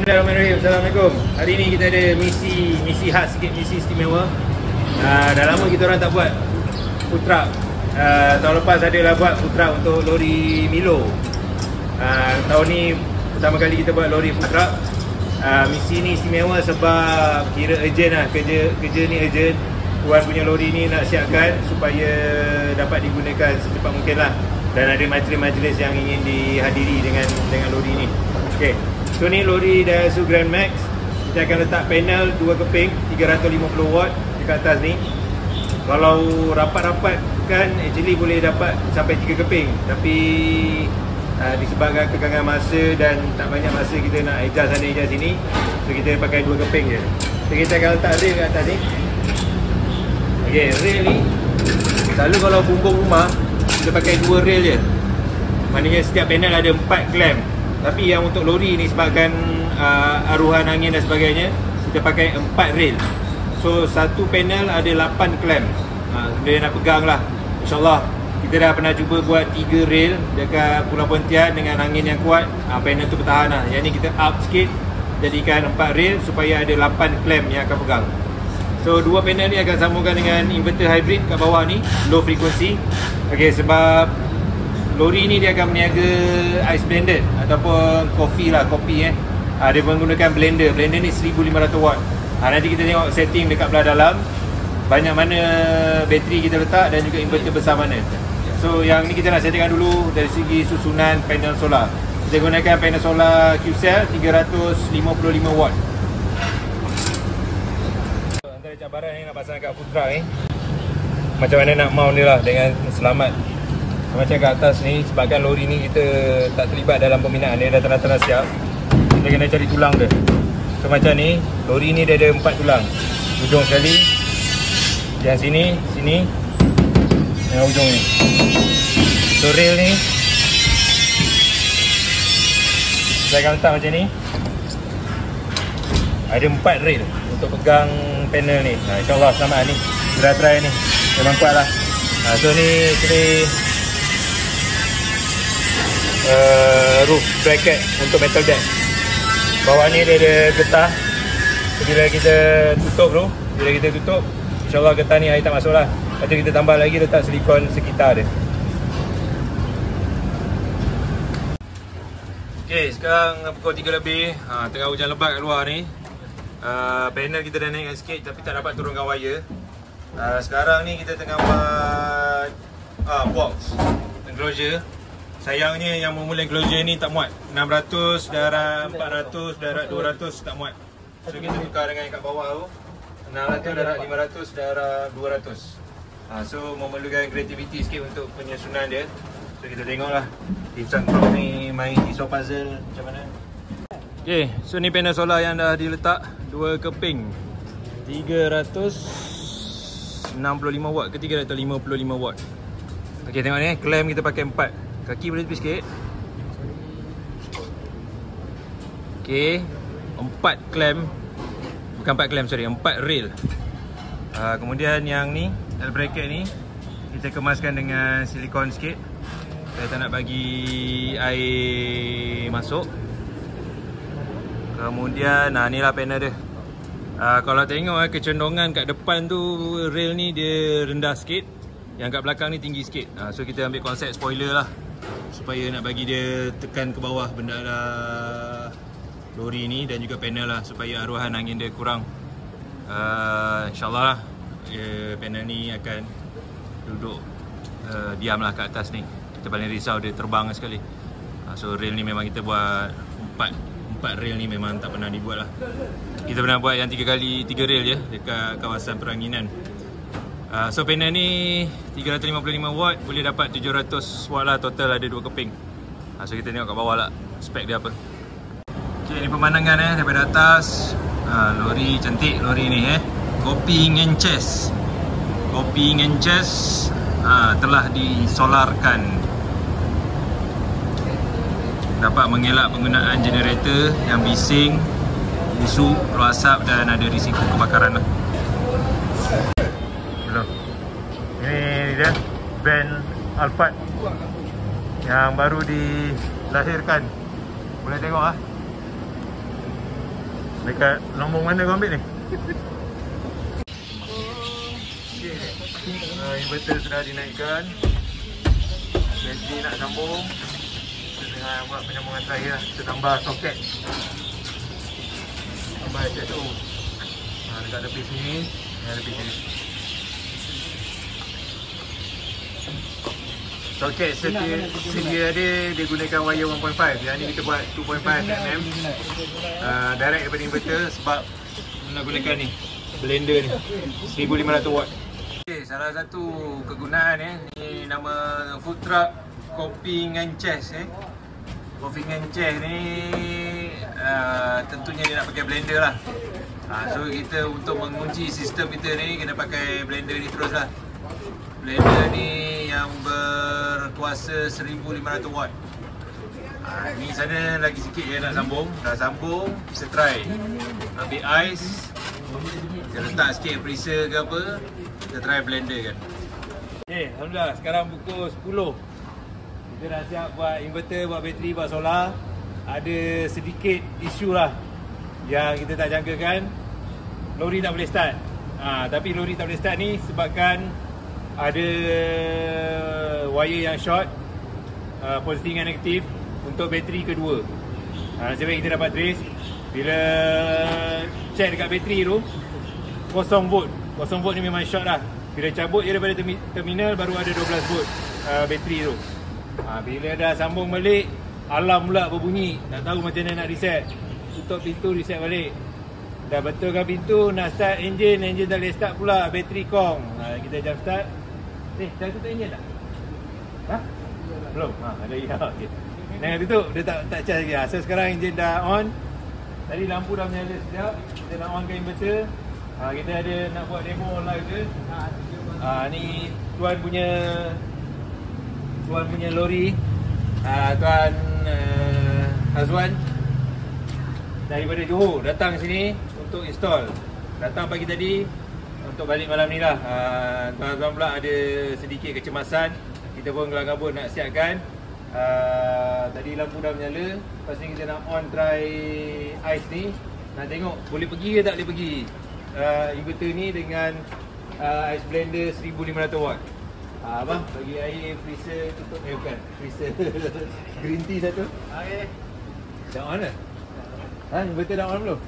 Bismillahirrahmanirrahim. Assalamualaikum. Hari ni kita ada misi khas sikit, misi istimewa. Dah lama kita orang tak buat food truck. Tahun lepas adalah buat food truck untuk lori Milo. Tahun ni pertama kali kita buat lori food truck. Misi ni istimewa sebab kira urgent lah. Kerja ni urgent. Tuan punya lori ni nak siapkan supaya dapat digunakan secepat mungkin lah. Dan ada majlis-majlis yang ingin dihadiri dengan lori ni. Okay. So ni lori Daihatsu Grand Max. Kita akan letak panel 2 keping 350 watt dekat atas ni. Kalau rapat-rapat kan actually boleh dapat sampai 3 keping. Tapi disebabkan kekangan masa dan tak banyak masa kita nak adjust sana adjust sini, so kita pakai 2 keping je. So kita akan letak rail kat atas ni. Okay, rail ni selalu kalau bumbung rumah kita pakai 2 rail je. Maknanya setiap panel ada 4 clamp. Tapi yang untuk lori ni sebabkan aruhan angin dan sebagainya, kita pakai 4 rail. So satu panel ada 8 clamp. Dia nak pegang lah. InsyaAllah kita dah pernah cuba buat 3 rail dekat Pulau Pontian dengan angin yang kuat. Panel tu bertahan lah. Yang ni kita up sikit, jadikan 4 rail supaya ada 8 clamp yang akan pegang. So 2 panel ni akan sambungkan dengan inverter hybrid kat bawah ni, low frequency. Okay, sebab lori ni dia akan meniaga ice blended ataupun kopi lah, dia menggunakan blender. Blender ni 1500 watt. Nanti kita tengok setting dekat belah dalam, banyak mana bateri kita letak dan juga inverter besar mana. So yang ni kita nak settingkan dulu dari segi susunan panel solar. Kita gunakan panel solar Qcell 355 watt. Antara cabaran yang nak pasang kat food truck ni, macam mana nak mount dia lah dengan selamat. Macam kat atas ni, sebabkan lori ni kita tak terlibat dalam pembinaan, dia dah tengah-tengah siap. Kita kena cari tulang dia. So macam ni, lori ni dia ada 4 tulang. Ujung sekali, yang sini, yang ujung ni. So rail ni saya akan letak macam ni. Ada 4 rail untuk pegang panel ni. InsyaAllah selamat ni. Kita dah try ni, memang kuat lah. So ni actually roof bracket untuk metal deck. Bawah ni dia ada getah. So, bila kita tutup tu, InsyaAllah getah ni air tak masuk lah. Lepas tu kita tambah lagi letak silikon sekitar dia. Okay, sekarang pukul 3 lebih. Tengah hujan lebat kat luar ni. Panel kita dah naikkan sikit tapi tak dapat turunkan wire. Sekarang ni kita tengah buat box enclosure. Sayangnya yang memulai enclosure ni tak muat. 600, darat 400, darat 200 tak muat. So kita tukar dengan yang kat bawah tu. 600, darat 500, darat 200. So memerlukan kreativiti sikit untuk penyusunan dia. So kita tengoklah Ipsan Pro ni main jigsaw puzzle macam mana. Okay, so ni panel solar yang dah diletak 2 keping 365 watt ke 355 watt. Okay, tengok ni, clamp kita pakai 4. Kaki boleh tepi sikit. Okay, 4 clamp. Bukan 4 clamp, sorry, 4 rail. Kemudian yang ni, L bracket ni kita kemaskan dengan silikon sikit. Saya tak nak bagi air masuk. Kemudian, ni lah panel dia. Kalau tengok kecondongan kat depan tu, rail ni dia rendah sikit. Yang kat belakang ni tinggi sikit. So kita ambil konsep spoiler lah, supaya nak bagi dia tekan ke bawah benda lori ni dan juga panel lah, supaya aruhan angin dia kurang. InsyaAllah lah panel ni akan duduk diam lah kat atas ni. Kita paling risau dia terbang sekali. So rail ni memang kita buat 4 rail ni memang tak pernah dibuat lah. Kita pernah buat yang 3 kali 3 rail je dekat kawasan peranginan. So panel ni 355 watt, boleh dapat 700 watt lah, total ada 2 keping. So kita tengok kat bawah lah spek dia apa. Okay, ni pemandangan daripada atas. Lori cantik lori ni Kopi Ngences. Kopi Ngences telah disolarkan. Dapat mengelak penggunaan generator yang bising, busuk, keluar asap dan ada risiko kebakaran lah. Ini dia van Alphard yang baru dilahirkan. Boleh tengok Dekat nombor mana kau ambil ni? Inverter sudah dinaikkan. Bateri nak sambung. Kita tengah buat penyambungan terakhir lah. Kita tambah soket. Tambah HSO. Dekat tepi sini. Tepi sini. Soket sedia dia gunakan wire 1.5. Yang ni kita buat 2.5mm direct daripada inverter sebab nak gunakan ni blender ni 1500 watt. Okay, salah satu kegunaan ni nama food truck Coffee and Chess Coffee and Chess ni tentunya dia nak pakai blender lah. So kita untuk mengunci sistem kita ni kena pakai blender ni terus lah. Blender ni yang berkuasa 1500 watt. Ni sana lagi sikit je nak sambung. Dah sambung, kita try ambil ais, kita letak sikit freezer ke apa, kita try blender kan. Okay, Alhamdulillah sekarang pukul 10. Kita dah siap buat inverter, buat bateri, buat solar. Ada sedikit isu lah yang kita tak jangkakan. Lori tak boleh start. Tapi lori tak boleh start ni sebabkan ada wire yang short, positif dengan negatif untuk bateri kedua. Nasib baik kita dapat trace. Bila check dekat bateri tu 0 volt. 0 volt ni memang short lah. Bila cabut je daripada terminal baru ada 12 volt bateri tu. Bila dah sambung balik, alarm pula berbunyi. Tak tahu macam mana nak reset. Tutup pintu, reset balik. Dah betulkan pintu, nak start enjin tak boleh start pula, bateri kong. Kita jump start. Dah tutup enjin tak? Belum? Ada ya. Okay. Nah, tutup, dia tak charge lagi. So sekarang enjin dah on. Tadi lampu dah menyala sekejap. Kita nak onkan inverter. Kita ada nak buat demo live ke. Ni tuan punya lori. Tuan Azwan daripada Johor datang sini untuk install. Datang pagi tadi untuk balik malam ni lah. Tuan Azwan pula ada sedikit kecemasan. Kita pun kelang-kabut nak siapkan. Tadi lampu dah menyala. Lepas ni kita nak on try ais ni. Nak tengok boleh pergi ke tak boleh pergi inverter ni dengan ice blender 1500 watt. Abang bagi air freezer tutup. Bukan freezer green tea satu. Okay. Dah on ke? Inverter dah on belum?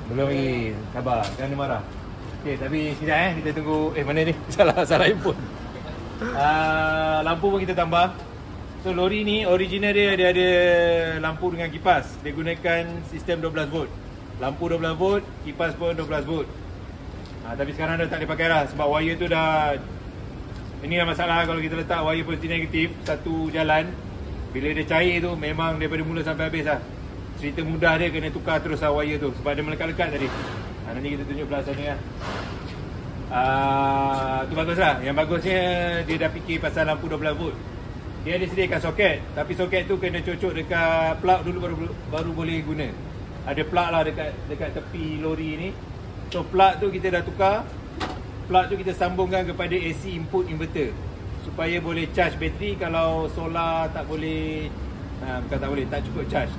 Belum lagi. Sabar, jangan dia marah. Okay, tapi sekejap kita tunggu. Mana ni? Salah handphone. Lampu pun kita tambah. So lori ni original dia ada lampu dengan kipas. Dia gunakan sistem 12 volt. Lampu 12 volt, kipas pun 12 volt. Tapi sekarang dah tak boleh pakai lah sebab wire tu dah. Ini lah masalah kalau kita letak wire positif negatif satu jalan. Bila dia cair tu memang daripada mula sampai habis lah. Cerita mudah dia kena tukar terus lah wire tu sebab dia melekat-lekat tadi. Nanti kita tunjuk belah sana lah. Tu bagus lah. Yang bagusnya dia dah fikir pasal lampu 12 volt. Dia ada sediakan soket. Tapi soket tu kena cocok dekat plug dulu baru boleh guna. Ada plug lah dekat tepi lori ni. So plug tu kita dah tukar. Plug tu kita sambungkan kepada AC input inverter supaya boleh charge bateri kalau solar tak boleh. Bukan tak boleh, tak cukup charge.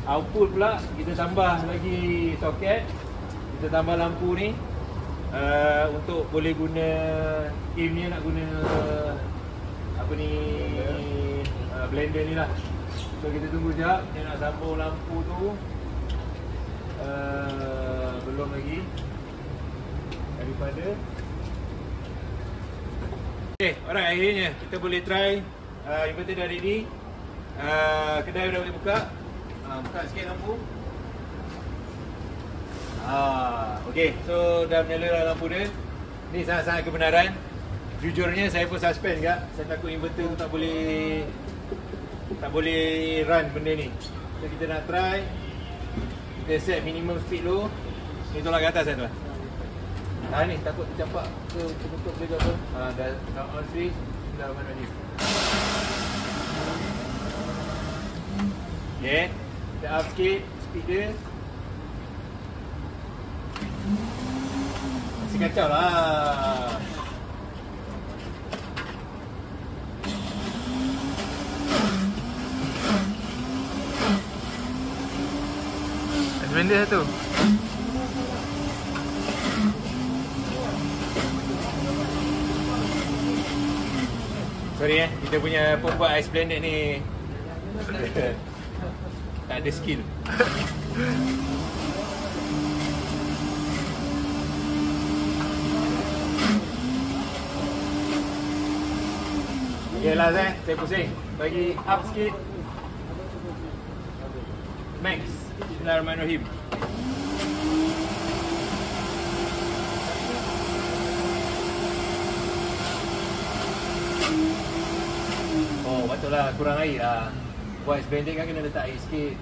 Output pula kita tambah lagi soket. Kita tambah lampu ni untuk boleh guna game ni, nak guna apa ni blender ni lah. So kita tunggu sekejap. Dia nak sambung lampu tu. Belum lagi daripada. Okay, alright, akhirnya kita boleh try. Inverter dah ready. Kedai dah boleh buka. Buka sikit lampu. Okay, so dah menyala lah lampu dia. Ni sangat-sangat kebenaran. Jujurnya saya pun suspend juga. Saya takut inverter tu tak boleh run benda ni. So kita nak try. Kita set minimum speed dulu. Ni tolak ke atas kan tuan? Ni takut tercampak ke penutup dia ke apa. Dah on switch. Dah mana ni. Okay, kita up sikit speed dia. Masih kacau lah. blender tu. Sorry kita punya pembuat ice blender ni tak ada skill. Okay last saya pusing. Bagi up sikit. Max. Bismillahirrahmanirrahim. Oh betul lah, kurang air lah. Buat ice blender kan kena letak air sikit,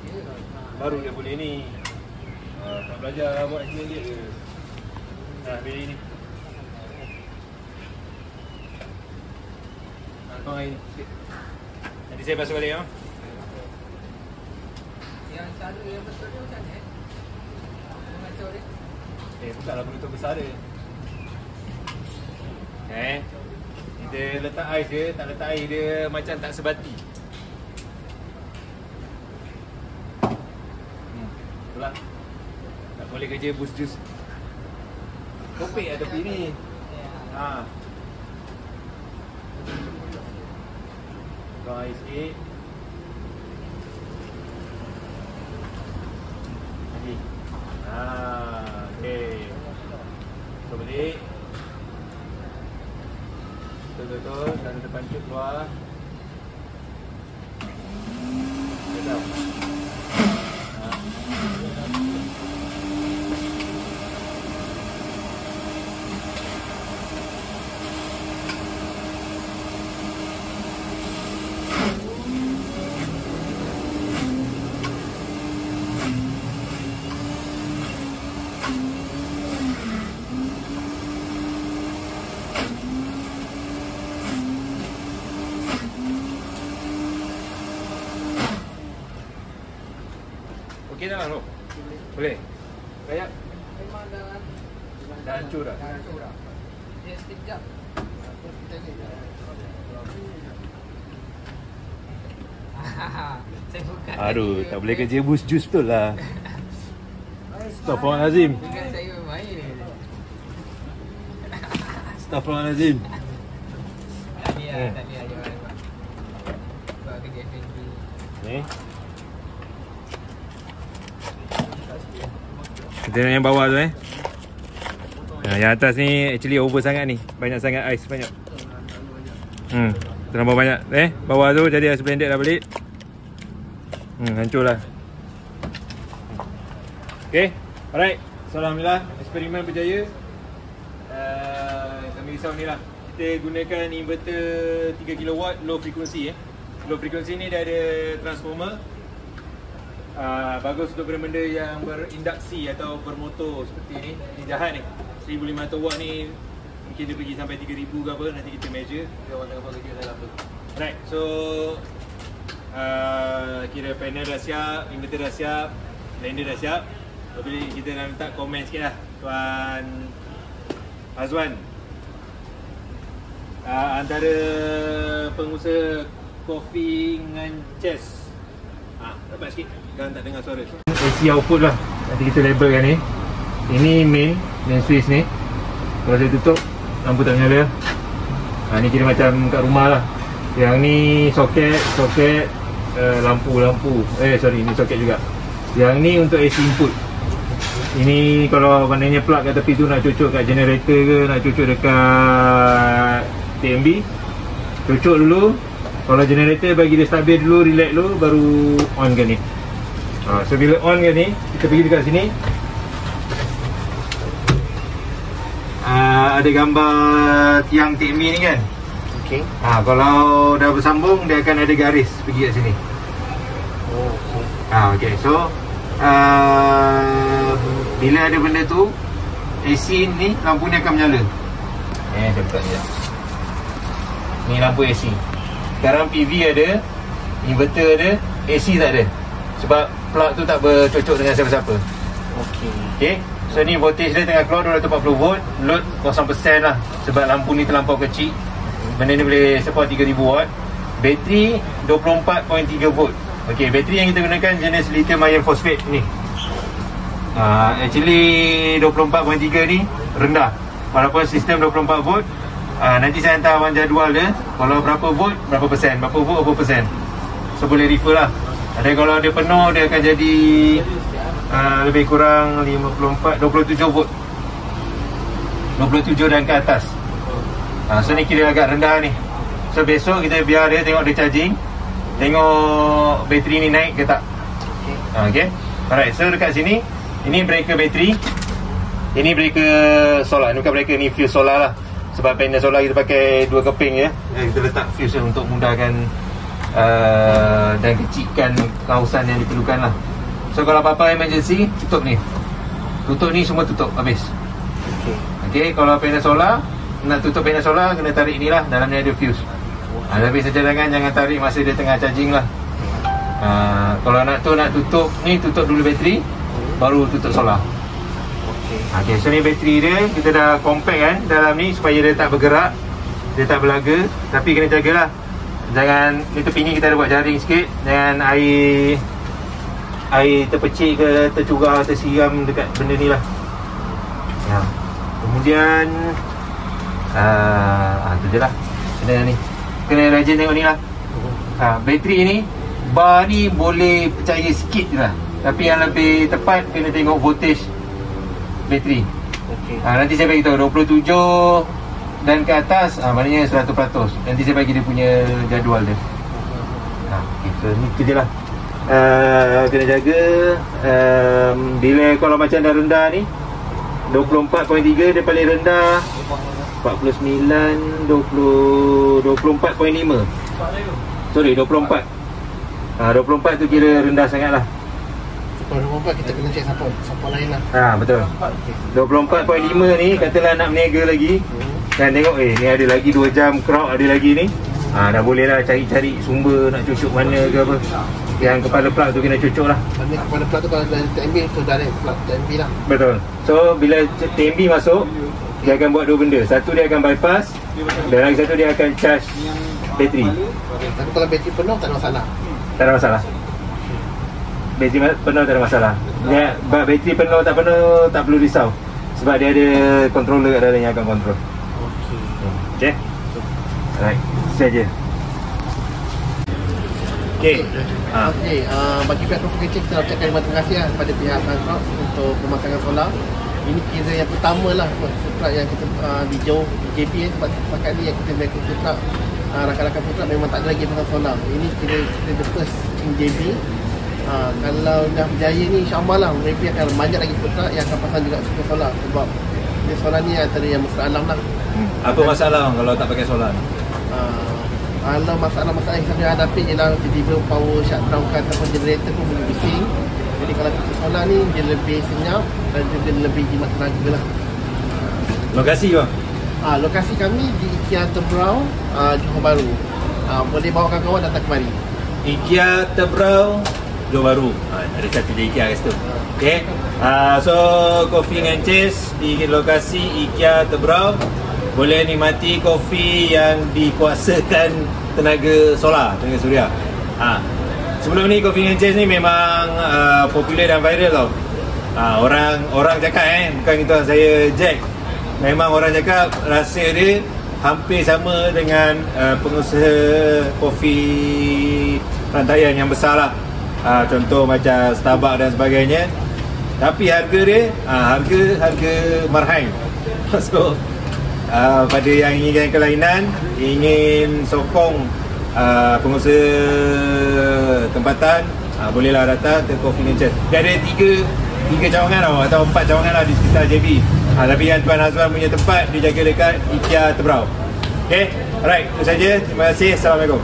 baru dia boleh ni. Tak belajar lah buat ice blender ke. Nah, pilih ni. Tuang air ni sikit. Nanti saya basuh balik. Yang cara yang betul dia macam ni? Mengacau dia? Bukanlah penutup besar dia. Kita letak ais dia, tak letak air dia macam tak sebati. Itulah. Tak boleh kerja boost juice. Topik lah tepi ni. Tuang air sikit. Lagi. Okay. So balik. Betul-betul, dan terpancit keluar. Sedap. Okey dah lah Rob? Boleh? Kayak? Memang dah hancur dah? Dah hancur dah. Dia sekejap. Saya bukan. Aduh, tak boleh kerja boost juice betul lah. Astaghfirullahalazim. Bukan saya main. Astaghfirullahalazim. Tak ada buat kerja F&B. Ni. Kita nak yang bawah tu yang atas ni actually over sangat ni. Banyak sangat ais, banyak. Terlampau banyak. Bawah tu jadi ice blended dah balik. Hancur lah. Okay, alright. So alhamdulillah eksperimen berjaya. Kami risau ni lah. Kita gunakan inverter 3 kW low frequency. Low frequency ni dia ada transformer. Bagus untuk benda-benda yang berinduksi atau bermotor seperti ni. Ni jahat ni, 1500 watt ni mungkin dia pergi sampai 3000 ke apa. Nanti kita measure dia orang tengah buat kerja dalam tu. Right, so kira panel dah siap, inverter dah siap, blender dah siap. Tapi kita nak letak komen sikit lah Tuan Azwan, antara pengusaha kopi dengan chess. Dapat sikit, kan tak dengar suara. AC output lah, nanti kita labelkan ni. Ini main switch ni. Kalau saya tutup, lampu tak menyala. Ni kira macam kat rumah lah. Yang ni soket, lampu. Sorry, ni soket juga. Yang ni untuk AC input. Ini kalau maknanya plug kat tepi tu nak cucuk kat generator ke, nak cucuk dekat TMB, cucuk dulu. Kalau generator bagi dia stabil dulu, relax dulu, baru on kan ni. So bila on kan ni, kita pergi dekat sini. Ada gambar tiang TMB ni kan. Okay. Kalau dah bersambung, dia akan ada garis pergi kat sini. Okay, so bila ada benda tu, AC ni, lampu ni akan menyala. Saya buka ni. Ni lampu AC. Sekarang PV ada, inverter ada, AC tak ada. Sebab plug tu tak bercocok dengan siapa-siapa. Okay. So ni voltage dia tengah keluar 240 volt, load 0% lah. Sebab lampu ni terlampau kecil. Benda ni boleh support 3000 watt. Bateri 24.3 volt. Okay, bateri yang kita gunakan jenis lithium iron phosphate ni. Actually 24.3 ni rendah. Walaupun sistem 24 volt, nanti saya hantar abang jadual dia. Kalau berapa volt, berapa persen, berapa volt, berapa persen. So boleh refer lah. Ada kalau dia penuh, dia akan jadi lebih kurang 27 volt, 27 dan ke atas. So ni kira agak rendah ni. So besok kita biar dia tengok dia charging, tengok bateri ni naik ke tak. Okay. Alright, so dekat sini, ini breaker bateri, ini breaker solar. Ini bukan breaker, ni fuse solar lah. Sebab panel solar kita pakai 2 keping je. Kita letak fuse untuk mudahkan dan kecilkan kawasan yang diperlukan lah. So kalau apa-apa emergency, tutup ni. Tutup ni semua tutup, habis. Okay, kalau panel solar, nak tutup panel solar, kena tarik ni lah. Dalam ni ada fuse. Tapi sejalankan jangan tarik masa dia tengah charging lah. Kalau nak tutup ni, tutup dulu bateri, baru tutup solar. Okay, so ni bateri dia, kita dah compact kan dalam ni supaya dia tak bergerak, dia tak berlaga. Tapi kena jagalah, jangan, ni tepi ni kita ada buat jaring sikit. Jangan air terpecik ke, tercurah, tersiram dekat benda ni lah. Kemudian tu je lah. Kena rajin tengok ni lah. Bateri ni, bar ni boleh percaya sikit je lah. Tapi yang lebih tepat kena tengok voltage bateri. Nanti saya bagi tahu 27 dan ke atas, maknanya 100%. Nanti saya bagi dia punya jadual dia. So ni tu je lah. Kena jaga bila kalau macam dah rendah ni 24.3 dia paling rendah, 49, 24.5. Sorry, 24. 24 tu kira rendah sangat lah. Kalau 24 kita kena check support lain lah. Betul. 24.5 ni katalah nak berniaga lagi, dan tengok ni ada lagi 2 jam crowd ada lagi ni. Dah boleh lah cari-cari sumber nak cucuk mana ke apa. Yang kepala plug tu kena cucuk lah. Maksudnya kepala plug tu kalau dari TMB tu direct plug TMB lah. Betul. So bila TMB masuk, dia akan buat 2 benda. Satu, dia akan bypass, dan lagi satu dia akan charge bateri. Tapi kalau bateri penuh tak ada masalah. Tak ada masalah. Bateri penuh tak ada masalah. Bateri penuh tak perlu risau. Sebab dia ada controller kat dalam yang akan control. Okay. Alright, saja. Okay. Bagi pihak Coffee Kecil, kita ucapkan terima kasih lah kepada pihak Sunrocks untuk pemasangan solar. Ini kira yang pertama lah food truck yang kita di Johor JB sebab setakat ni yang kita make food truck, rakan-rakan food truck memang tak ada lagi pasang solar. Ini kira the first in JB. Kalau dah berjaya ni, insyaAllah lah maybe akan banyak lagi food truck yang akan pasang juga super solar. Sebab solar ni antara yang mesra alam lah. Apa masalah kalau tak pakai solar ni? Kalau masalah-masalah yang kami hadapi ialah tiba-tiba power shutdown kan, ataupun generator pun boleh bising. Jadi kalau kita solar ni, dia lebih senyap dan juga lebih jimat tenaga lah. Lokasi bang? Lokasi kami di IKEA Tebrau, Johor Bahru. Boleh bawa kawan-kawan datang kemari. IKEA Tebrau, Johor Bahru. Ada satu di IKEA kat situ. Okay. So Coffee Ngancis di lokasi IKEA Tebrau, boleh nikmati kopi yang dikuasakan tenaga solar, tenaga suria. Sebelum ni Coffee Ngancis ni memang popular dan viral tau. Orang cakap bukan itu saya Jack. Memang orang cakap rasa dia hampir sama dengan pengusaha kopi rantaian yang besar lah. Contoh macam Starbucks dan sebagainya. Tapi harga dia harga marhain. So pada yang inginkan kelainan, ingin sokong pengusaha tempatan, bolehlah datang ke Coffee Ngancis. Dia ada 3 cawangan atau 4 cawangan lah di sekitar JB. Tapi yang Tuan Azwan punya tempat dia jaga dekat IKEA Tebrau. Okay, alright, itu saja. Terima kasih. Assalamualaikum.